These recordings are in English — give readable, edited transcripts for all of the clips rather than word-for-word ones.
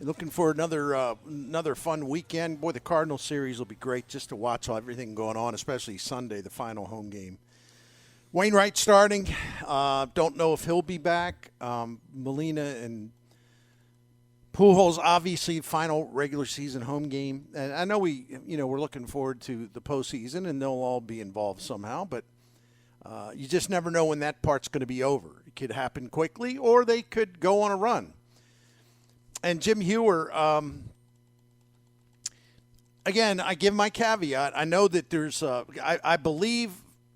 Looking for another fun weekend. Boy, the Cardinal series will be great just to watch everything going on, especially Sunday, the final home game. Wainwright starting. Don't know if he'll be back. Molina and Pujols, obviously, final regular season home game. And I know we're looking forward to the postseason, and they'll all be involved somehow. But you just never know when that part's going to be over. It could happen quickly, or they could go on a run. And Jim Hewer, again, I give my caveat. I know that there's, I believe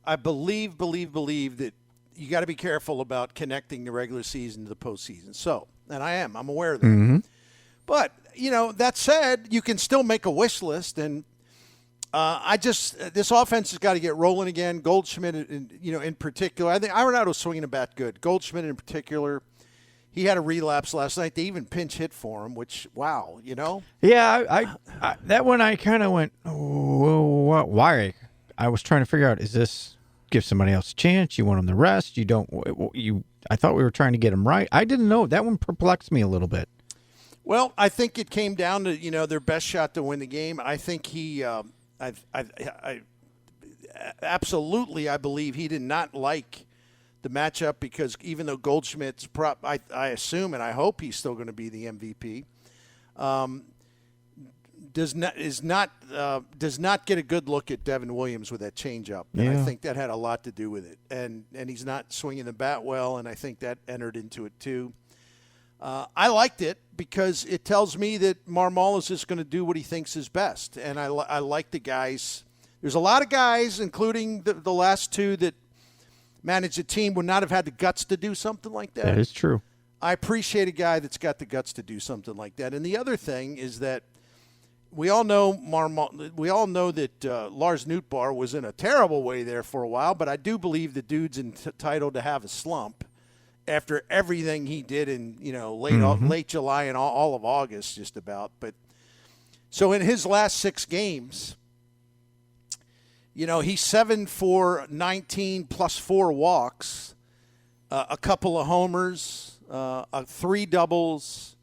that you got to be careful about connecting the regular season to the postseason. So, and I'm aware of that. Mm-hmm. But, that said, you can still make a wish list. And this offense has got to get rolling again. Goldschmidt, in particular. I think Arenado's swinging a bat good. Goldschmidt in particular. He had a relapse last night. They even pinch hit for him, which, wow, Yeah, I that one I kind of went, oh, why? I was trying to figure out, is this give somebody else a chance? You want them to rest? I thought we were trying to get him right. I didn't know. That one perplexed me a little bit. Well, I think it came down to, their best shot to win the game. I think he, absolutely, I believe he did not like the matchup because even though Goldschmidt's I assume and I hope he's still going to be the MVP, does not get a good look at Devin Williams with that changeup. And I think that had a lot to do with it. And he's not swinging the bat well, and I think that entered into it too. I liked it because it tells me that Marmol is going to do what he thinks is best. And I like the guys. There's a lot of guys, including the last two that manage a team, would not have had the guts to do something like that. That is true. I appreciate a guy that's got the guts to do something like that. And the other thing is that we all know that Lars Nootbaar was in a terrible way there for a while, but I do believe the dude's entitled to have a slump after everything he did in late July and all of August, just about. But so in his last 6 games, he's 7 for 19 plus 4 walks, a couple of homers, 3 doubles,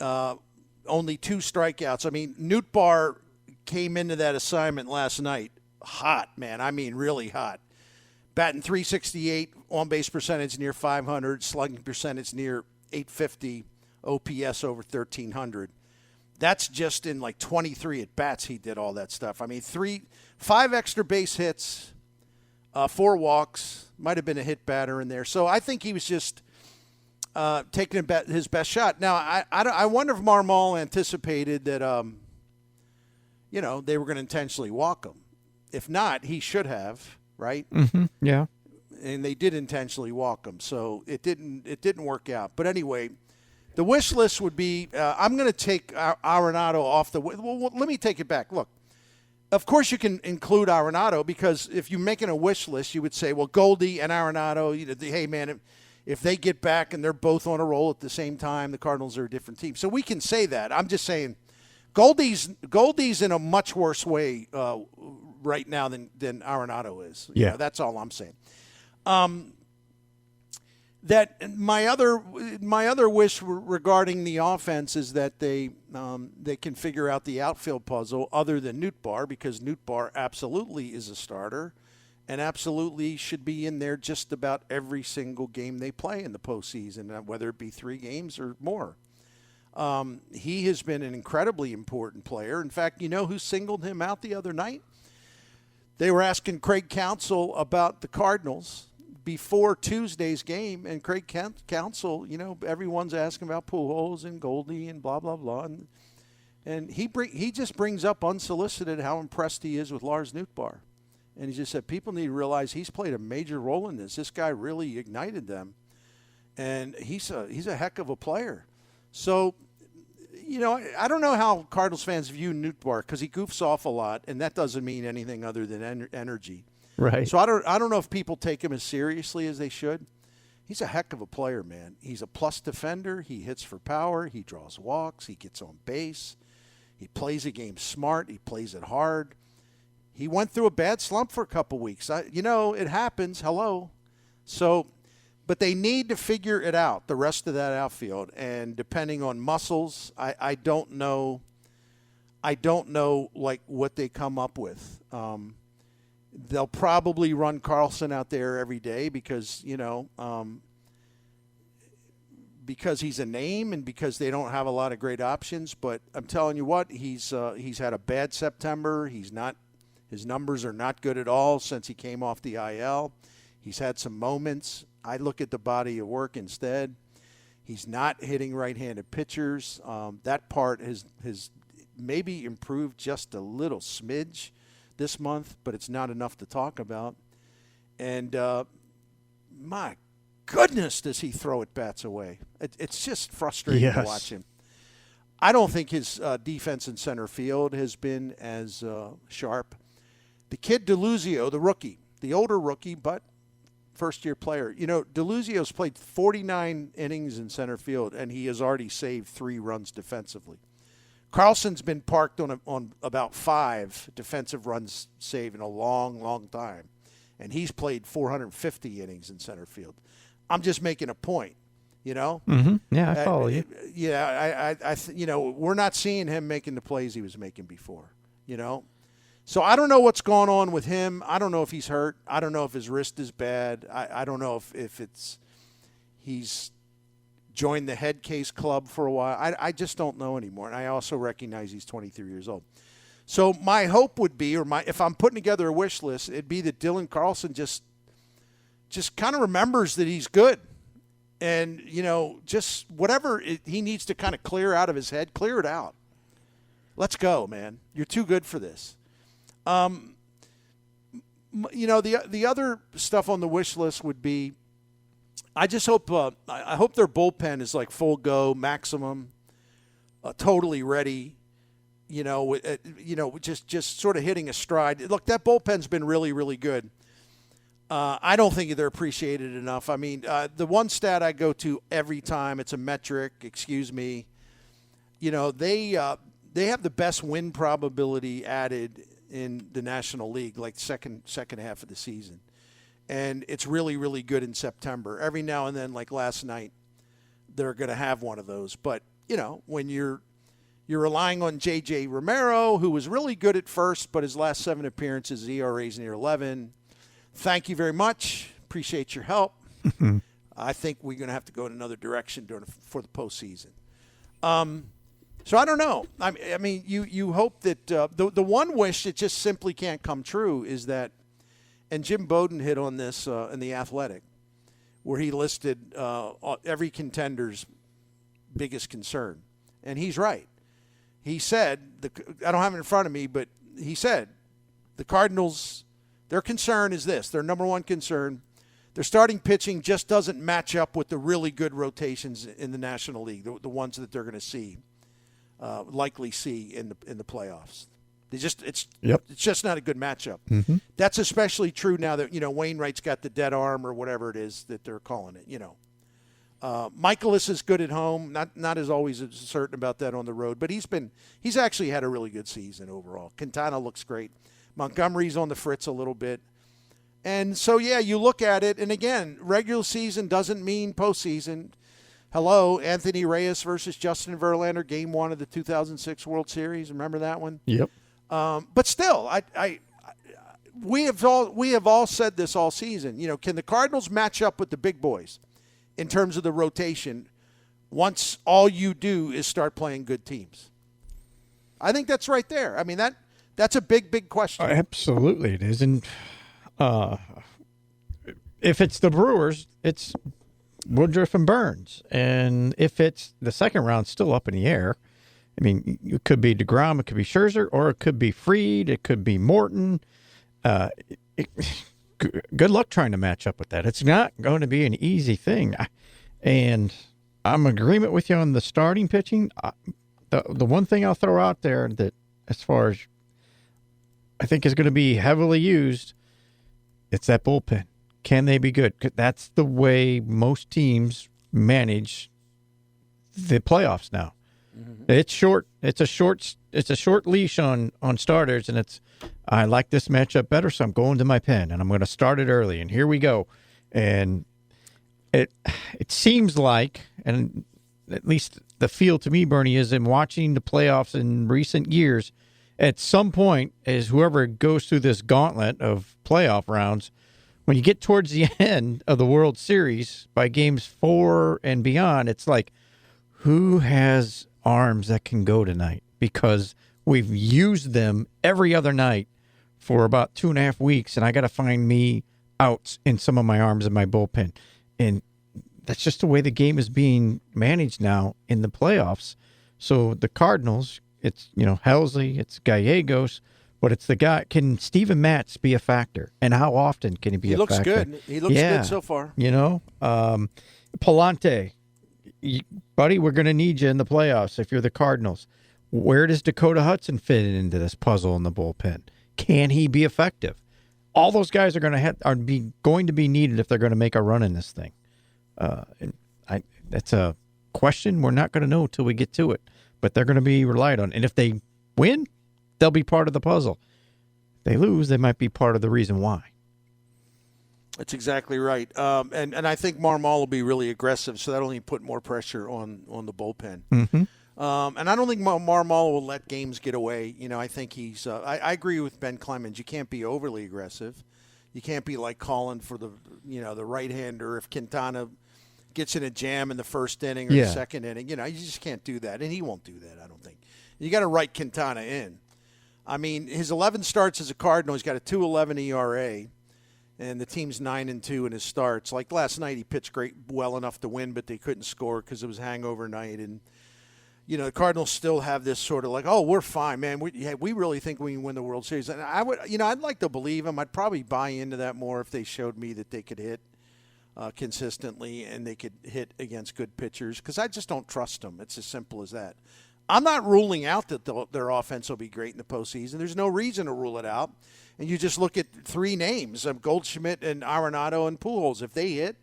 only 2 strikeouts. I mean, Nootbaar came into that assignment last night hot, man. I mean, really hot. Batting .368, on-base percentage near 500, slugging percentage near 850, OPS over 1,300. That's just in like 23 at-bats he did all that stuff. I mean, 5 extra base hits, 4 walks, might have been a hit batter in there. So I think he was just taking his best shot. Now, I wonder if Marmol anticipated that, they were going to intentionally walk him. If not, he should have, right? Mm-hmm. Yeah. And they did intentionally walk him, so it didn't work out. But anyway, the wish list would be I'm going to take Arenado off the – well, let me take it back. Look, of course you can include Arenado because if you're making a wish list, you would say, well, Goldie and Arenado, hey, man, if they get back and they're both on a roll at the same time, the Cardinals are a different team. So we can say that. I'm just saying Goldie's in a much worse way right now than Arenado is. Yeah. That's all I'm saying. That my other wish regarding the offense is that they can figure out the outfield puzzle other than Nootbaar, because Nootbaar absolutely is a starter and absolutely should be in there just about every single game they play in the postseason, whether it be 3 games or more. He has been an incredibly important player. In fact, you know who singled him out the other night? They were asking Craig Counsell about the Cardinals before Tuesday's game, and Craig Counsell, everyone's asking about Pujols and Goldie and blah, blah, blah. And he just brings up unsolicited how impressed he is with Lars Nootbaar. And he just said, people need to realize he's played a major role in this. This guy really ignited them. And he's a heck of a player. So, I don't know how Cardinals fans view Nootbaar because he goofs off a lot, and that doesn't mean anything other than energy. Right. So I don't know if people take him as seriously as they should. He's a heck of a player, man. He's a plus defender. He hits for power. He draws walks. He gets on base. He plays a game smart. He plays it hard. He went through a bad slump for a couple weeks. It happens. Hello. So But they need to figure it out, the rest of that outfield. And depending on muscles, I don't know. I don't know like what they come up with. They'll probably run Carlson out there every day because because he's a name and because they don't have a lot of great options. But I'm telling you what, he's had a bad September. His numbers are not good at all since he came off the IL. He's had some moments. I look at the body of work instead. He's not hitting right-handed pitchers. That part has maybe improved just a little smidge this month, but it's not enough to talk about. And my goodness, does he throw at bats away. It's just frustrating to watch him. I don't think his defense in center field has been as sharp. The kid DeLuzio, the rookie, the older rookie, but first-year player. DeLuzio's played 49 innings in center field, and he has already saved 3 runs defensively. Carlson's been parked on about 5 defensive runs saved in a long, long time, and he's played 450 innings in center field. I'm just making a point, Mm-hmm. Yeah, I follow you. We're not seeing him making the plays he was making before, So I don't know what's going on with him. I don't know if he's hurt. I don't know if his wrist is bad. I don't know if he's joined the head case club for a while. I just don't know anymore. And I also recognize he's 23 years old. So my hope would be, if I'm putting together a wish list, it'd be that Dylan Carlson just kind of remembers that he's good. And, just whatever he needs to kind of clear out of his head, clear it out. Let's go, man. You're too good for this. The other stuff on the wish list would be, I just hope I hope their bullpen is like full go, maximum, totally ready. Just sort of hitting a stride. Look, that bullpen's been really, really good. I don't think they're appreciated enough. I mean, the one stat I go to every time, it's a metric. Excuse me. They have the best win probability added in the National League, like second half of the season. And it's really, really good in September. Every now and then, like last night, they're going to have one of those. But, when you're relying on J.J. Romero, who was really good at first, but his last 7 appearances, ERA's near 11. Thank you very much. Appreciate your help. I think we're going to have to go in another direction for the postseason. So I don't know. I mean, you hope that the one wish that just simply can't come true is that, and Jim Bowden hit on this in The Athletic, where he listed every contender's biggest concern. And he's right. He said, I don't have it in front of me, but he said the Cardinals, their concern is this. Their number one concern, their starting pitching just doesn't match up with the really good rotations in the National League, the ones that they're going to likely see in the playoffs. It's just not a good matchup. Mm-hmm. That's especially true now that Wainwright's got the dead arm or whatever it is that they're calling it. Miklasz is good at home. Not as always certain about that on the road, but he's actually had a really good season overall. Quintana looks great. Montgomery's on the fritz a little bit. And so, you look at it, and again, regular season doesn't mean postseason. Hello, Anthony Reyes versus Justin Verlander, Game 1 of the 2006 World Series. Remember that one? Yep. But still, we have all said this all season. Can the Cardinals match up with the big boys in terms of the rotation once all you do is start playing good teams? I think that's right there. I mean, that's a big question. Absolutely, it is. And if it's the Brewers, it's Woodruff and Burns. And if it's the second round, still up in the air. I mean, it could be DeGrom, it could be Scherzer, or it could be Fried, it could be Morton. Good luck trying to match up with that. It's not going to be an easy thing. And I'm in agreement with you on the starting pitching. The one thing I'll throw out there that, as far as I think is going to be heavily used, it's that bullpen. Can they be good? That's the way most teams manage the playoffs now. Mm-hmm. It's short. It's a short leash on starters, and I like this matchup better, so I'm going to my pen and I'm going to start it early. And here we go. And It seems like, and at least the feel to me, Bernie, is in watching the playoffs in recent years, at some point, as whoever goes through this gauntlet of playoff rounds, when you get towards the end of the World Series by games 4 and beyond, it's like, who has arms that can go tonight? Because we've used them every other night for about 2.5 weeks, and I got to find me outs in some of my arms in my bullpen. And that's just the way the game is being managed now in the playoffs. So the Cardinals, it's, Helsley, it's Gallegos, but it's the guy. Can Steven Matz be a factor? And how often can he be a factor? He looks good. He looks good so far. Palante, buddy, we're going to need you in the playoffs if you're the Cardinals. Where does Dakota Hudson fit into this puzzle in the bullpen? Can he be effective? All those guys are going to be needed if they're going to make a run in this thing. That's a question we're not going to know till we get to it, but they're going to be relied on. And if they win, they'll be part of the puzzle. If they lose, they might be part of the reason why. That's exactly right. And I think Marmol will be really aggressive, so that'll only put more pressure on the bullpen. Mm-hmm. And I don't think Marmol will let games get away. I think he's I agree with Ben Clemens. You can't be overly aggressive. You can't be like calling for the right-hander if Quintana gets in a jam in the first inning or the second inning. You just can't do that, and he won't do that, I don't think. You got to write Quintana in. I mean, his 11 starts as a Cardinal, he's got a 2.11 ERA, and the team's 9-2 in his starts. Like last night, he pitched well enough to win, but they couldn't score because it was hangover night. And the Cardinals still have this sort of like, oh, we're fine, man. We really think we can win the World Series. And I'd like to believe him. I'd probably buy into that more if they showed me that they could hit consistently and they could hit against good pitchers, because I just don't trust them. It's as simple as that. I'm not ruling out that their offense will be great in the postseason. There's no reason to rule it out. And you just look at 3 names, Goldschmidt and Arenado and Pujols. If they hit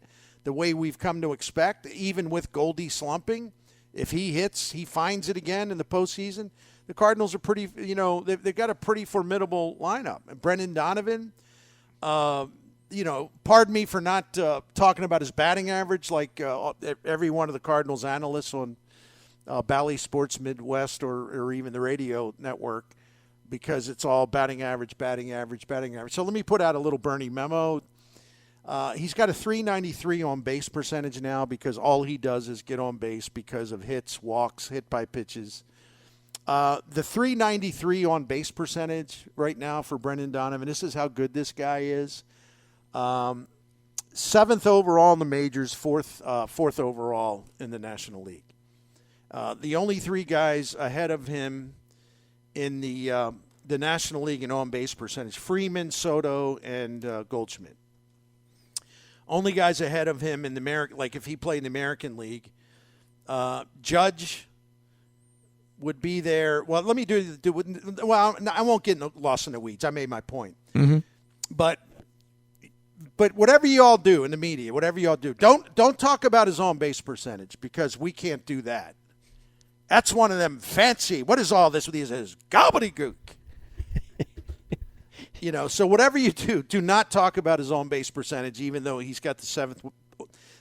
the way we've come to expect, even with Goldie slumping, if he hits, he finds it again in the postseason. The Cardinals are pretty, they've got a pretty formidable lineup. And Brendan Donovan, pardon me for not talking about his batting average like every one of the Cardinals analysts on Bally Sports Midwest or even the radio network, because it's all batting average. So let me put out a little Bernie memo. He's got a .393 on base percentage now because all he does is get on base because of hits, walks, hit by pitches. The .393 on base percentage right now for Brendan Donovan, this is how good this guy is. 7th overall in the majors, 4th overall in the National League. The only 3 guys ahead of him in the National League in on-base percentage, Freeman, Soto, and Goldschmidt. Only guys ahead of him in the American, like if he played in the American League, Judge would be there. Well, let me well, I won't get lost in the weeds. I made my point. Mm-hmm. But whatever you all do in the media, whatever you all do, don't talk about his on-base percentage, because we can't do that. That's one of them fancy. What is all this with these gobbledygook? So whatever you do not talk about his on-base percentage, even though he's got the 7th.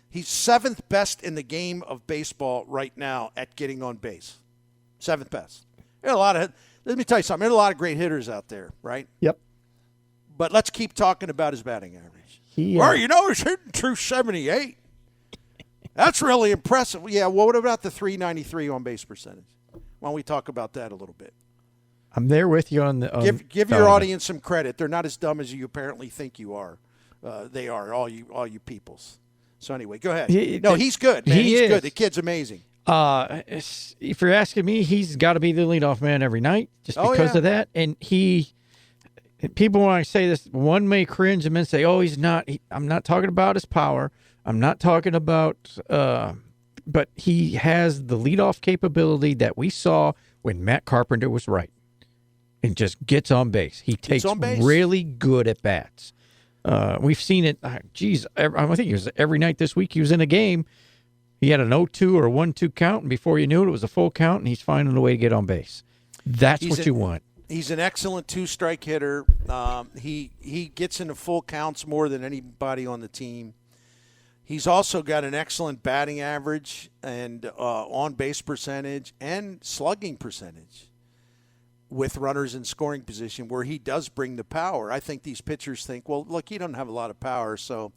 He's 7th best in the game of baseball right now at getting on base. 7th best. Let me tell you something. There's a lot of great hitters out there, right? Yep. But let's keep talking about his batting average. He's hitting 278. That's really impressive. Yeah, well, what about the .393 on-base percentage? Why don't we talk about that a little bit? I'm there with you on the. Give your audience some credit. They're not as dumb as you apparently think you are. They are, all you peoples. So anyway, go ahead. He's good, man. He's good. The kid's amazing. If you're asking me, he's got to be the leadoff man every night just because of that. And people, when I say this, one may cringe and then say, "Oh, he's not." I'm not talking about his power. I'm not talking about, but he has the leadoff capability that we saw when Matt Carpenter was right, and just gets on base. He takes really good at bats. We've seen it. I think it was every night this week he was in a game. He had an 0-2 or a 1-2 count, and before you knew it was a full count, and he's finding a way to get on base. That's what you want. He's an excellent 2-strike hitter. He gets into full counts more than anybody on the team. He's also got an excellent batting average and on-base percentage and slugging percentage with runners in scoring position where he does bring the power. I think these pitchers think, well, look, he doesn't have a lot of power, so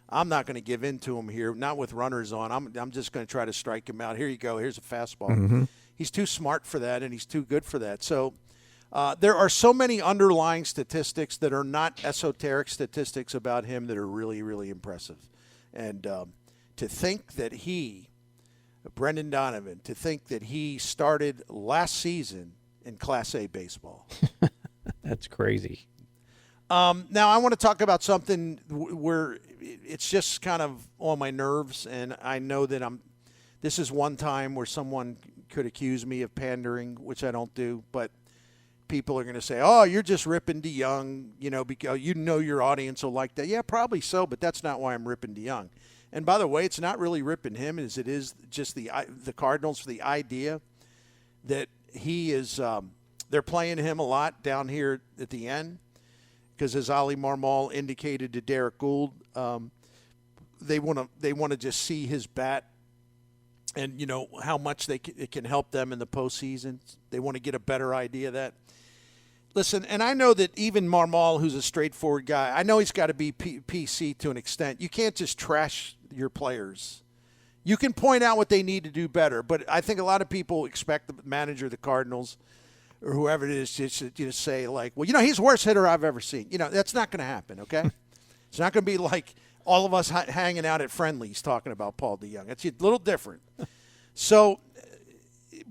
I'm not going to give in to him here, not with runners on. I'm just going to try to strike him out. Here you go. Here's a fastball. Mm-hmm. He's too smart for that, and he's too good for that. So there are so many underlying statistics that are not esoteric statistics about him that are really, really impressive. And to think that Brendan Donovan, to think that he started last season in Class A baseball. That's crazy. Now, I want to talk about something where it's just kind of on my nerves, and I know that this is one time where someone could accuse me of pandering, which I don't do, but people are going to say, oh, you're just ripping DeYoung, because your audience will like that. Yeah, probably so, but that's not why I'm ripping DeYoung. And by the way, it's not really ripping him as it is just the Cardinals for the idea that he is they're playing him a lot down here at the end because, as Ali Marmol indicated to Derek Gould, they want to just see his bat and how much it can help them in the postseason. They want to get a better idea of that. Listen, and I know that even Marmol, who's a straightforward guy, I know he's got to be PC to an extent. You can't just trash your players. You can point out what they need to do better, but I think a lot of people expect the manager of the Cardinals or whoever it is to say, like, well, he's the worst hitter I've ever seen. That's not going to happen, okay? It's not going to be like all of us hanging out at Friendly's talking about Paul DeYoung. It's a little different. So,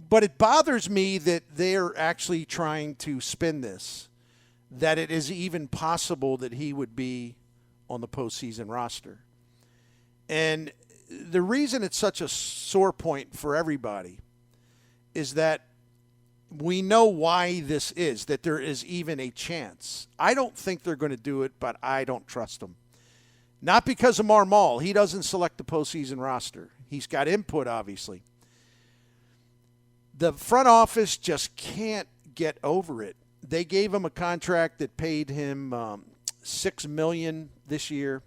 but it bothers me that they're actually trying to spin this, that it is even possible that he would be on the postseason roster. And the reason it's such a sore point for everybody is that we know why this is, that there is even a chance. I don't think they're going to do it, but I don't trust them. Not because of Marmol. He doesn't select the postseason roster. He's got input, obviously. The front office just can't get over it. They gave him a contract that paid him $6 million this year.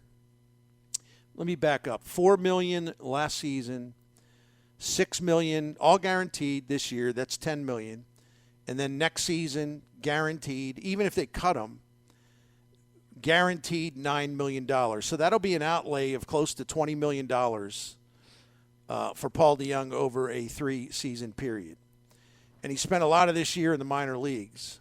Let me back up. $4 million last season, $6 million, all guaranteed this year. That's $10 million. And then next season, guaranteed, even if they cut him, guaranteed $9 million. So that'll be an outlay of close to $20 million for Paul DeYoung over a 3-season period. And he spent a lot of this year in the minor leagues.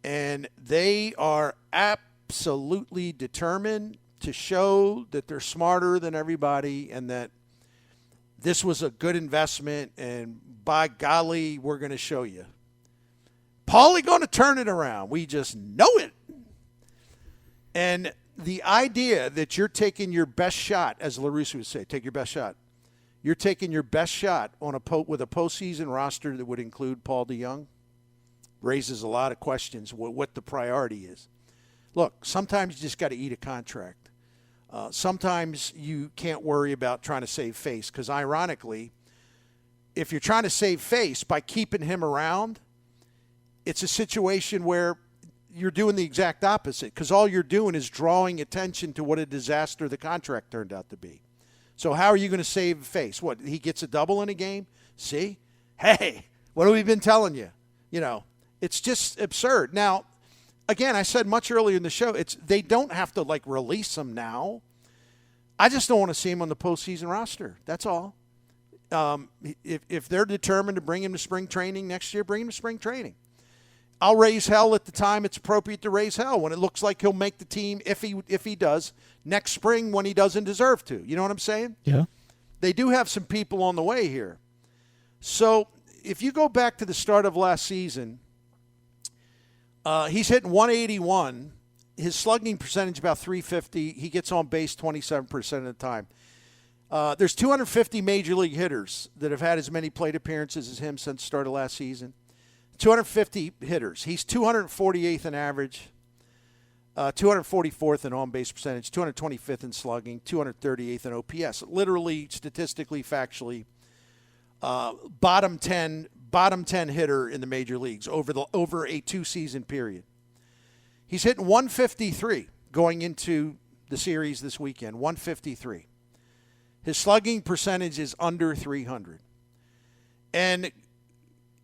And they are absolutely determined to show that they're smarter than everybody and that this was a good investment, and by golly, we're going to show you. Paulie going to turn it around. We just know it. And the idea that you're taking your best shot, as LaRusse would say, take your best shot. You're taking your best shot on with a postseason roster that would include Paul DeYoung raises a lot of questions what the priority is. Look, sometimes you just got to eat a contract. Sometimes you can't worry about trying to save face because, ironically, if you're trying to save face by keeping him around, it's a situation where you're doing the exact opposite because all you're doing is drawing attention to what a disaster the contract turned out to be. So how are you going to save face? What, he gets a double in a game? See? Hey, what have we been telling you? It's just absurd. Now, again, I said much earlier in the show, they don't have to, release him now. I just don't want to see him on the postseason roster. That's all. If they're determined to bring him to spring training next year, bring him to spring training. I'll raise hell at the time it's appropriate to raise hell when it looks like he'll make the team if he does next spring when he doesn't deserve to. You know what I'm saying? Yeah. They do have some people on the way here. So if you go back to the start of last season, he's hitting 181. His slugging percentage about 350. He gets on base 27% of the time. There's 250 major league hitters that have had as many plate appearances as him since the start of last season. 250 hitters. He's 248th in average, 244th in on-base percentage, 225th in slugging, 238th in OPS. Literally, statistically, factually, bottom 10 hitter in the major leagues over a 2-season period. He's hitting 153 going into the series this weekend, 153. His slugging percentage is under 300. And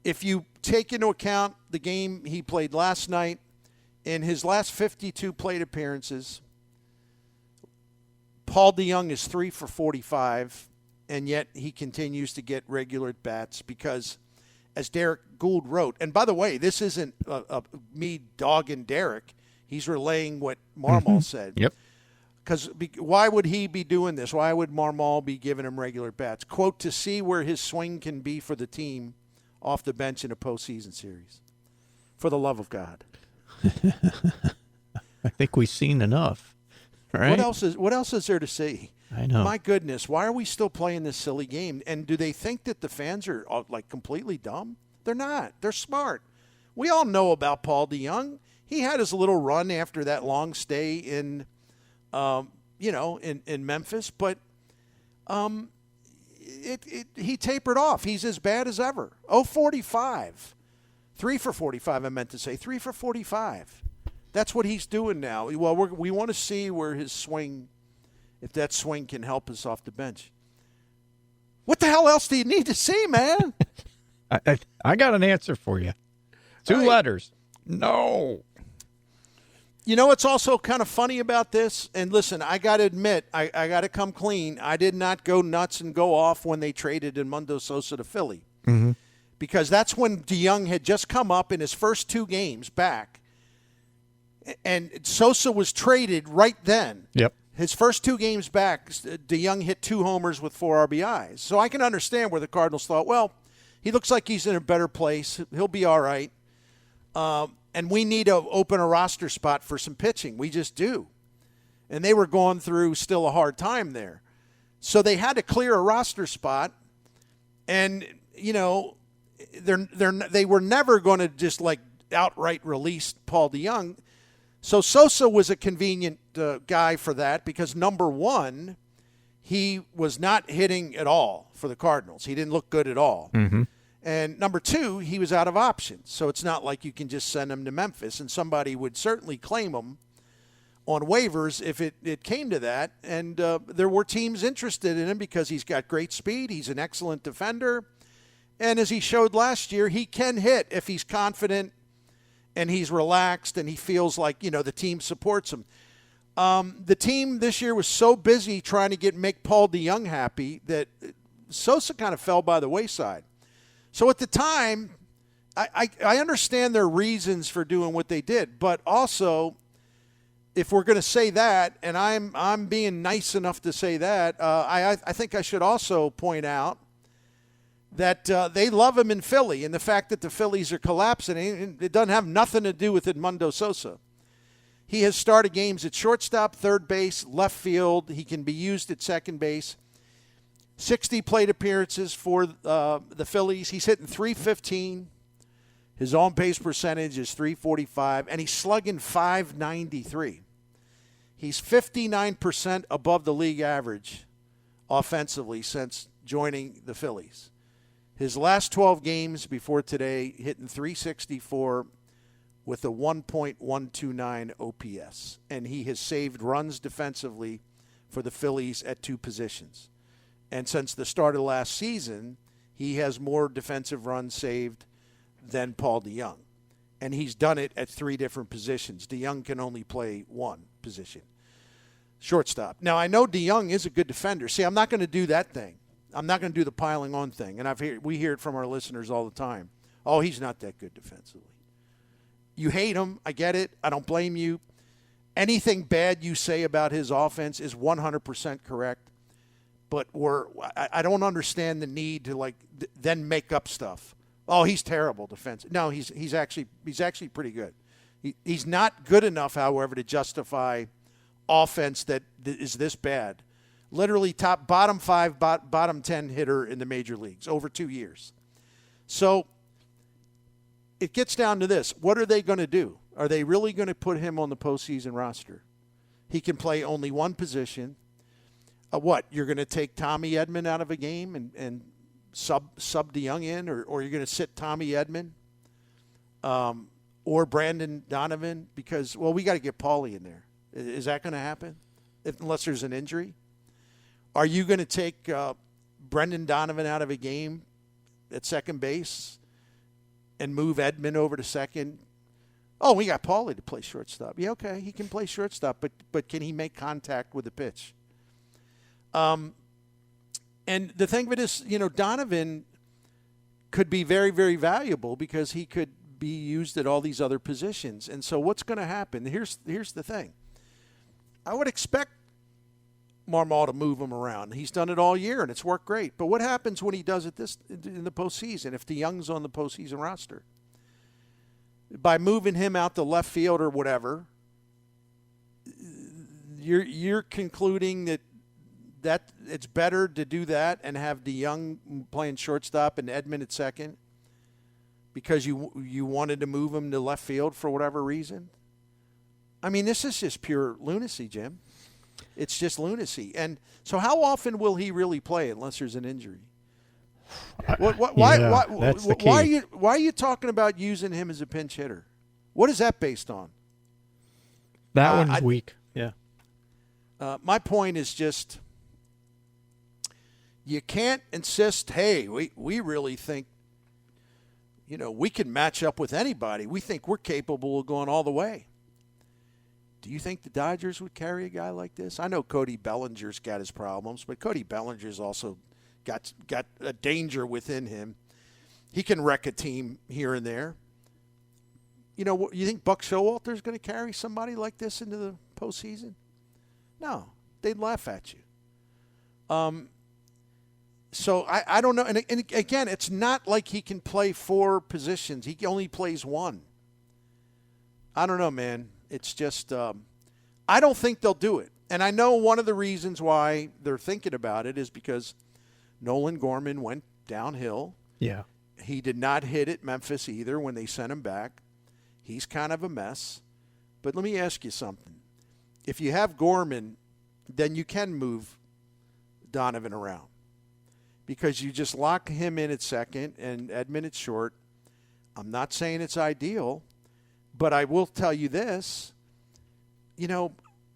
if you take into account the game he played last night, in his last 52 plate appearances, Paul DeYoung is 3 for 45, and yet he continues to get regular at-bats because, as Derek Gould wrote, and by the way, this isn't me dogging Derek. He's relaying what Marmol said. Yep. Because why would he be doing this? Why would Marmol be giving him regular bats? Quote, to see where his swing can be for the team off the bench in a postseason series. For the love of God. I think we've seen enough, right? What else is there to see? I know. My goodness, why are we still playing this silly game? And do they think that the fans are like completely dumb? They're not. They're smart. We all know about Paul DeYoung. He had his little run after that long stay in Memphis, but he tapered off. He's as bad as ever. 0-45. 3 for 45, I meant to say. 3 for 45. That's what he's doing now. Well, we want to see where his swing, if that swing can help us off the bench. What the hell else do you need to see, man? I got an answer for you. Two letters. No. You know what's also kind of funny about this? And listen, I got to admit, I got to come clean. I did not go nuts and go off when they traded Edmundo Sosa to Philly. Mm-hmm. Because that's when DeYoung had just come up in his first 2 games back. And Sosa was traded right then. Yep. His first 2 games back, DeYoung hit 2 homers with 4 RBIs. So I can understand where the Cardinals thought, well, he looks like he's in a better place. He'll be all right. And we need to open a roster spot for some pitching. We just do. And they were going through still a hard time there. So they had to clear a roster spot. And, they were never going to just like outright release Paul DeYoung. So Sosa was a convenient guy for that because, number one, he was not hitting at all for the Cardinals. He didn't look good at all. Mm-hmm. And number two, he was out of options. So it's not like you can just send him to Memphis, and somebody would certainly claim him on waivers if it came to that. And there were teams interested in him because he's got great speed. He's an excellent defender. And as he showed last year, he can hit if he's confident and he's relaxed and he feels like, the team supports him. The team this year was so busy trying to make Paul DeYoung happy that Sosa kind of fell by the wayside. So at the time, I understand their reasons for doing what they did, but also, if we're going to say that, and I'm being nice enough to say that, I think I should also point out that they love him in Philly, and the fact that the Phillies are collapsing, it doesn't have nothing to do with Edmundo Sosa. He has started games at shortstop, third base, left field. He can be used at second base. 60 plate appearances for the Phillies. He's hitting .315. His on-base percentage is .345, and he's slugging .593. He's 59% above the league average offensively since joining the Phillies. His last 12 games before today, hitting .364 with a 1.129 OPS, and he has saved runs defensively for the Phillies at 2 positions. And since the start of last season, he has more defensive runs saved than Paul DeYoung. And he's done it at 3 different positions. DeYoung can only play 1 position. Shortstop. Now, I know DeYoung is a good defender. See, I'm not going to do that thing. I'm not going to do the piling on thing. And we hear it from our listeners all the time. Oh, he's not that good defensively. You hate him. I get it. I don't blame you. Anything bad you say about his offense is 100% correct. But I don't understand the need to then make up stuff. Oh, he's terrible defensive. No, he's actually pretty good. He's not good enough, however, to justify offense that is this bad. Literally bottom 5, bottom 10 hitter in the major leagues over 2 years. So it gets down to this: what are they going to do? Are they really going to put him on the postseason roster? He can play only 1 position. What, you're going to take Tommy Edman out of a game and sub DeYoung in, or you're going to sit Tommy Edman or Brandon Donovan because, well, we got to get Paulie in there. Is that going to happen unless there's an injury? Are you going to take Brendan Donovan out of a game at second base and move Edman over to second? Oh, we got Paulie to play shortstop. Yeah, okay, he can play shortstop, but can he make contact with the pitch? And the thing of it is, Donovan could be very, very valuable because he could be used at all these other positions. And so what's going to happen? Here's the thing. I would expect Marmol to move him around. He's done it all year, and it's worked great. But what happens when he does it in the postseason, if DeYoung's on the postseason roster? By moving him out to left field or whatever, you're concluding that it's better to do that and have DeYoung playing shortstop and Edman at second because you wanted to move him to left field for whatever reason? I mean, this is just pure lunacy, Jim. It's just lunacy. And so how often will he really play unless there's an injury? Why are you talking about using him as a pinch hitter? What is that based on? That one's weak. Yeah. My point is just you can't insist, hey, we really think, we can match up with anybody. We think we're capable of going all the way. Do you think the Dodgers would carry a guy like this? I know Cody Bellinger's got his problems, but Cody Bellinger's also got a danger within him. He can wreck a team here and there. You think Buck Showalter's going to carry somebody like this into the postseason? No, they'd laugh at you. So I don't know. And again, it's not like he can play 4 positions. He only plays 1. I don't know, man. It's just I don't think they'll do it. And I know one of the reasons why they're thinking about it is because Nolan Gorman went downhill. Yeah. He did not hit at Memphis either when they sent him back. He's kind of a mess. But let me ask you something. If you have Gorman, then you can move Donovan around because you just lock him in at second and Edman at short. I'm not saying it's ideal, but I will tell you this.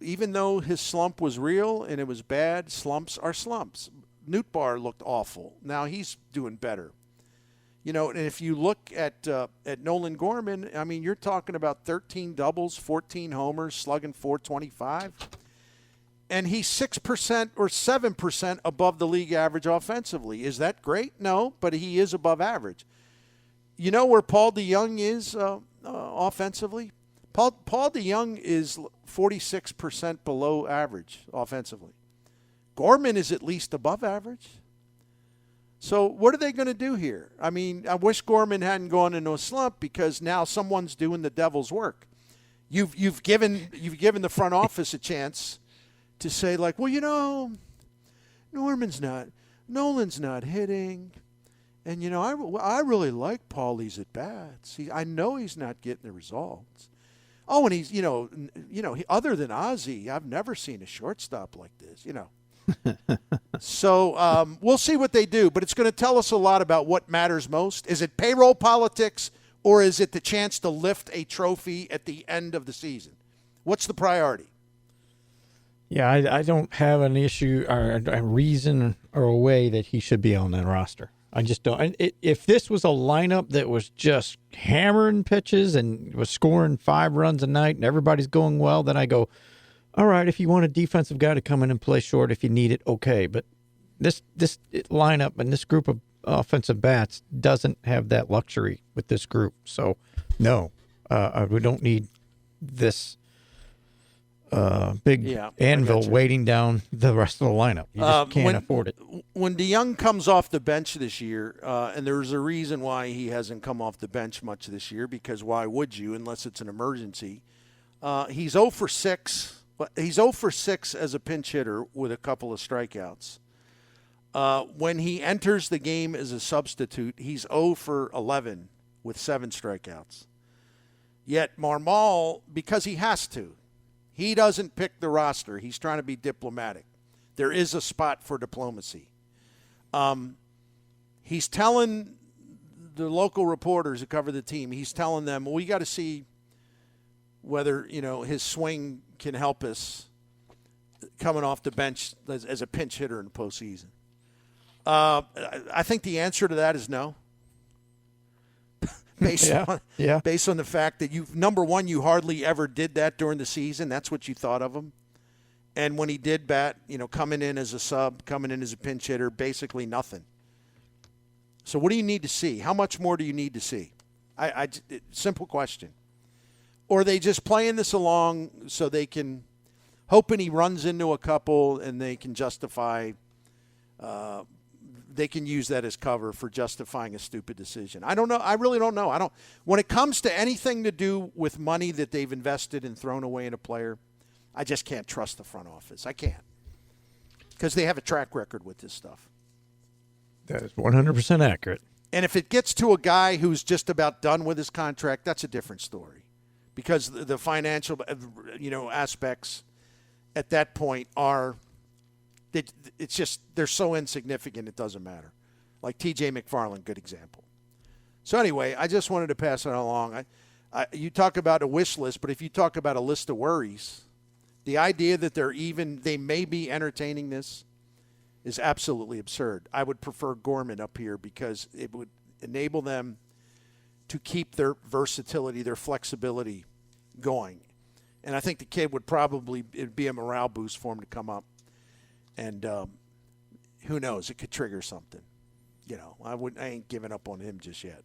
Even though his slump was real and it was bad, slumps are slumps. Nootbaar looked awful. Now he's doing better. And if you look at Nolan Gorman, I mean, you're talking about 13 doubles, 14 homers, slugging .425. And he's 6% or 7% above the league average offensively. Is that great? No, but he is above average. You know where Paul DeYoung is offensively? Paul DeYoung is 46% below average offensively. Gorman is at least above average. So what are they going to do here? I mean, I wish Gorman hadn't gone into a slump because now someone's doing the devil's work. You've given the front office a chance to say, like, well, Nolan's not hitting. And, I really like Paulie's at bats. I know he's not getting the results. Oh, and he's, other than Ozzie, I've never seen a shortstop like this, So we'll see what they do, but it's going to tell us a lot about what matters most. Is it payroll politics or is it the chance to lift a trophy at the end of the season? What's the priority? Yeah, I don't have an issue or a reason or a way that he should be on that roster. I just don't. If this was a lineup that was just hammering pitches and was scoring 5 runs a night and everybody's going well, then I go, all right, if you want a defensive guy to come in and play short if you need it, okay. But this lineup and this group of offensive bats doesn't have that luxury with this group. So, no, we don't need this big anvil weighting down the rest of the lineup. You just can't afford it. When DeYoung comes off the bench this year, and there's a reason why he hasn't come off the bench much this year, because why would you unless it's an emergency? He's 0 for 6. He's 0 for 6 as a pinch hitter with a couple of strikeouts. When he enters the game as a substitute, he's 0 for 11 with 7 strikeouts. Yet Marmol, because he has to, he doesn't pick the roster. He's trying to be diplomatic. There is a spot for diplomacy. He's telling the local reporters who cover the team, he's telling them, well, we got to see whether, his swing can help us coming off the bench as a pinch hitter in the postseason? I think the answer to that is no. Based on the fact that number one, you hardly ever did that during the season. That's what you thought of him. And when he did bat, coming in as a sub, coming in as a pinch hitter, basically nothing. So what do you need to see? How much more do you need to see? Simple question. Or are they just playing this along so they can, hoping he runs into a couple and they can justify, they can use that as cover for justifying a stupid decision. I don't know. I really don't know. When it comes to anything to do with money that they've invested and thrown away in a player, I just can't trust the front office. I can't. Because they have a track record with this stuff. That is 100% accurate. And if it gets to a guy who's just about done with his contract, that's a different story. Because the financial, aspects at that point are, it's just, they're so insignificant it doesn't matter. Like T.J. McFarland, good example. So anyway, I just wanted to pass it along. You talk about a wish list, but if you talk about a list of worries, the idea that they may be entertaining this is absolutely absurd. I would prefer Gorman up here because it would enable them to keep their versatility, their flexibility going. And I think the kid would probably, it'd be a morale boost for him to come up. And who knows, it could trigger something. I ain't giving up on him just yet.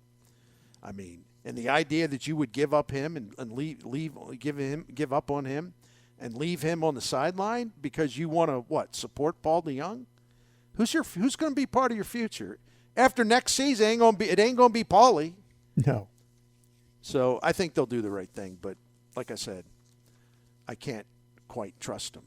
I mean, and the idea that you would give up him and give up on him and leave him on the sideline because you want to support Paul DeYoung? Who's going to be part of your future? After next season, it ain't going to be Paulie. No. So I think they'll do the right thing, but like I said, I can't quite trust them.